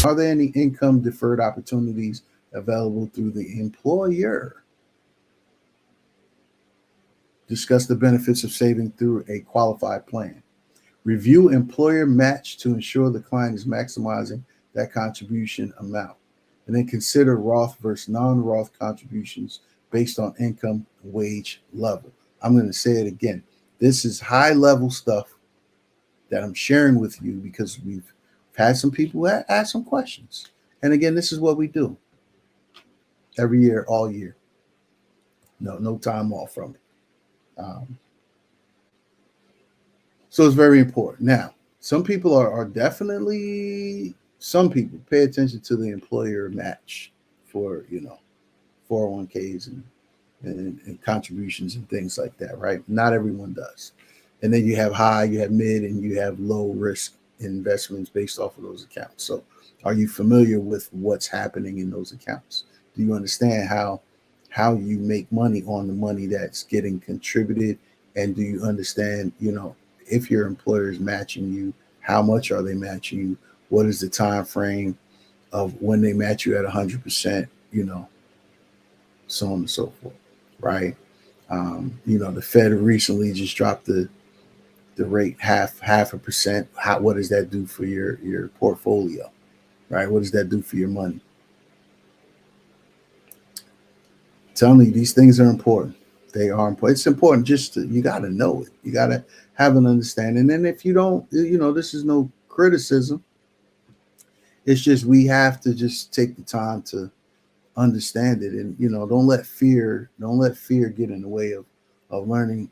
Are there any income deferred opportunities available through the employer? Discuss the benefits of saving through a qualified plan. Review employer match to ensure the client is maximizing that contribution amount. And then consider Roth versus non-Roth contributions based on income wage level. I'm going to say it again. This is high level stuff that I'm sharing with you because we've had some people ask some questions. And again, this is what we do every year, all year. No time off from it. So it's very important. Now, some people are definitely, some people pay attention to the employer match for, 401ks and contributions and things like that, right? Not everyone does. And then you have high, you have mid, and you have low risk investments based off of those accounts. So are you familiar with what's happening in those accounts? Do you understand how you make money on the money that's getting contributed? And do you understand, if your employer is matching you, how much are they matching you? What is the time frame of when they match you at 100%, so on and so forth, right? The Fed recently just dropped the rate half a percent. What does that do for your portfolio, right? What does that do for your money? Telling you, these things are important. They are important. It's important you got to know it. You got to have an understanding. And if you don't, this is no criticism. It's just we have to just take the time to understand it, and don't let fear get in the way of learning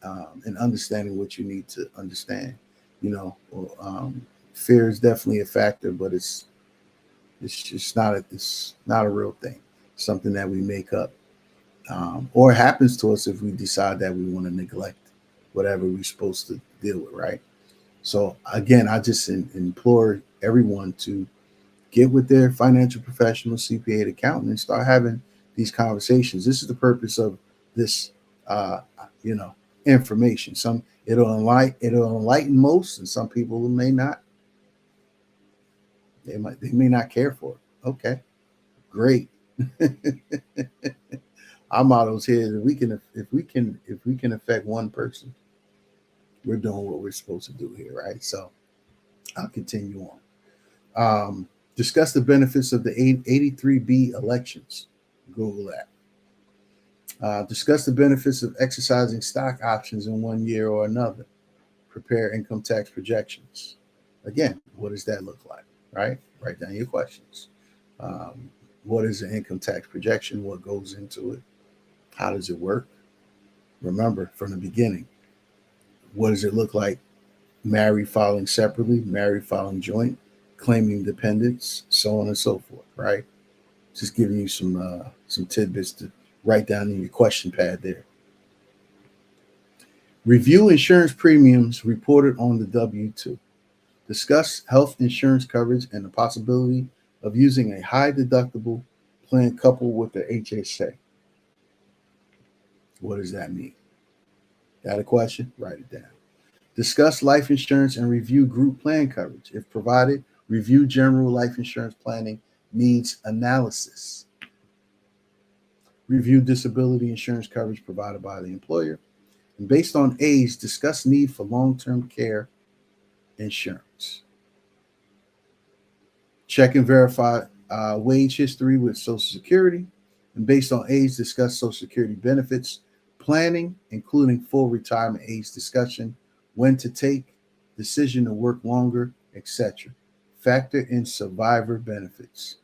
and understanding what you need to understand. Fear is definitely a factor, but it's just it's not a real thing. It's something that we make up. Or it happens to us if we decide that we want to neglect whatever we're supposed to deal with, right? So again, I just implore everyone to get with their financial professional, CPA, accountant, and start having these conversations. This is the purpose of this, information. It'll enlighten most, and some people may not. They may not care for it. Okay, great. Our motto's here is if we can affect one person, we're doing what we're supposed to do here, right? So I'll continue on. Discuss the benefits of the 83B elections. Google that. Discuss the benefits of exercising stock options in one year or another. Prepare income tax projections. Again, what does that look like, right? Write down your questions. What is an income tax projection? What goes into it? How does it work? Remember from the beginning, what does it look like? Married filing separately, married filing joint, claiming dependents, so on and so forth, right? Just giving you some tidbits to write down in your question pad there. Review insurance premiums reported on the W-2. Discuss health insurance coverage and the possibility of using a high deductible plan coupled with the HSA. What does that mean? Got a question? Write it down. Discuss life insurance and review group plan coverage. If provided, review general life insurance planning needs analysis. Review disability insurance coverage provided by the employer. And based on age, discuss need for long-term care insurance. Check and verify wage history with Social Security. And based on age, discuss Social Security benefits, planning, including full retirement age discussion, when to take, decision to work longer, etc. Factor in survivor benefits.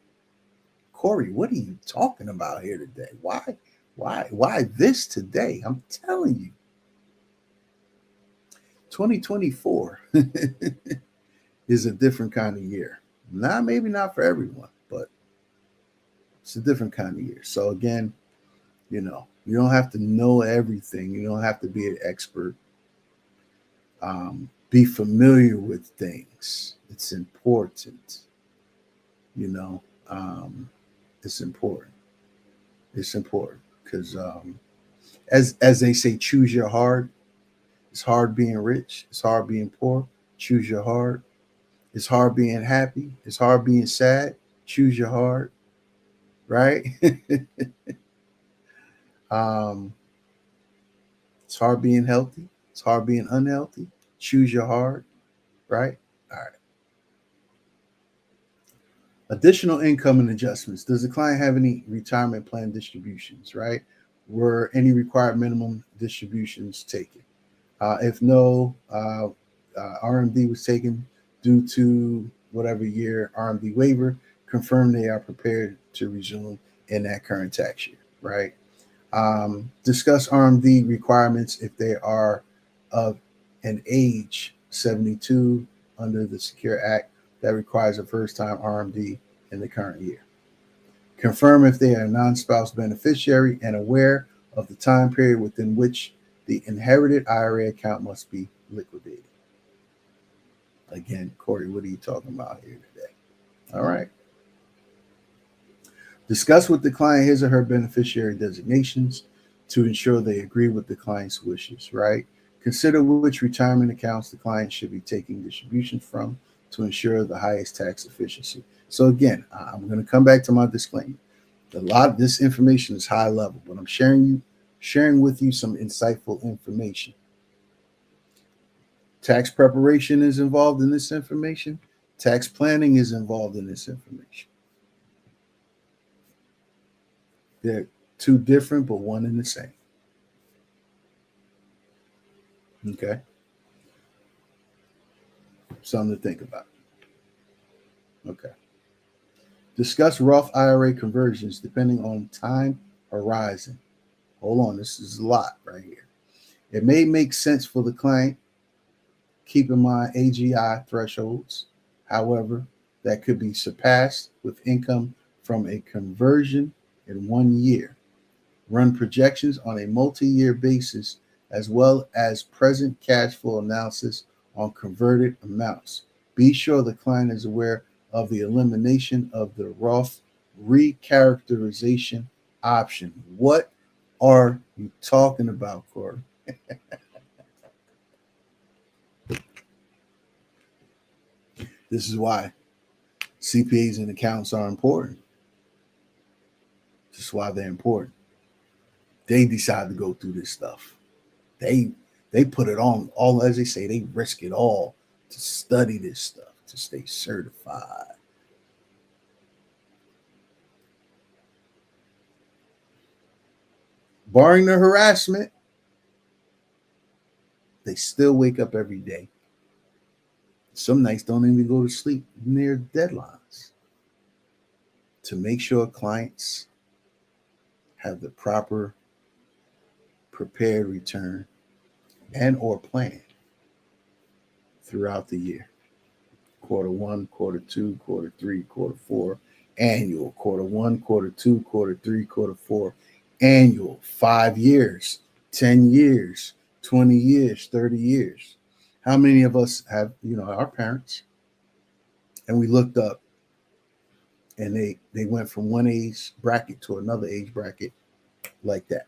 Corey, what are you talking about here today? Why this today? I'm telling you. 2024 is a different kind of year. Maybe not for everyone, but it's a different kind of year. So again, you don't have to know everything. You don't have to be an expert. Be familiar with things. It's important. It's important. It's important because as they say, choose your heart. It's hard being rich. It's hard being poor. Choose your heart. It's hard being happy. It's hard being sad. Choose your heart, right? um, it's hard being healthy. It's hard being unhealthy. Choose your heart, right? All right. Additional income and adjustments. Does the client have any retirement plan distributions, right? Were any required minimum distributions taken? If no, RMD was taken due to whatever year RMD waiver, confirm they are prepared to resume in that current tax year, right? Discuss RMD requirements if they are of an age 72 under the Secure Act that requires a first time RMD in the current year. Confirm if they are a non spouse beneficiary and aware of the time period within which the inherited IRA account must be liquidated. Again, Corey, what are you talking about here today? All right. Discuss with the client his or her beneficiary designations to ensure they agree with the client's wishes, right? Consider which retirement accounts the client should be taking distributions from to ensure the highest tax efficiency. So again, I'm going to come back to my disclaimer. A lot of this information is high level, but I'm sharing with you some insightful information. Tax preparation is involved in this information. Tax planning is involved in this information. They're two different, but one and the same. Okay. Something to think about. Okay. Discuss Roth IRA conversions depending on time horizon. Hold on, this is a lot right here. It may make sense for the client. Keep in mind AGI thresholds. However, that could be surpassed with income from a conversion in 1 year. Run projections on a multi-year basis as well as present cash flow analysis on converted amounts. Be sure the client is aware of the elimination of the Roth recharacterization option. What are you talking about, Corey? This is why CPAs and accountants are important. This is why they're important. They decide to go through this stuff. They put it on all, as they say, they risk it all to study this stuff, to stay certified. Barring the harassment, they still wake up every day. Some nights don't even go to sleep near deadlines to make sure clients have the proper prepared return and or plan throughout the year. Quarter one, quarter two, quarter three, quarter four, annual. Quarter one, quarter two, quarter three, quarter four, annual. 5 years, 10 years, 20 years, 30 years. How many of us have, our parents, and we looked up and they went from one age bracket to another age bracket like that.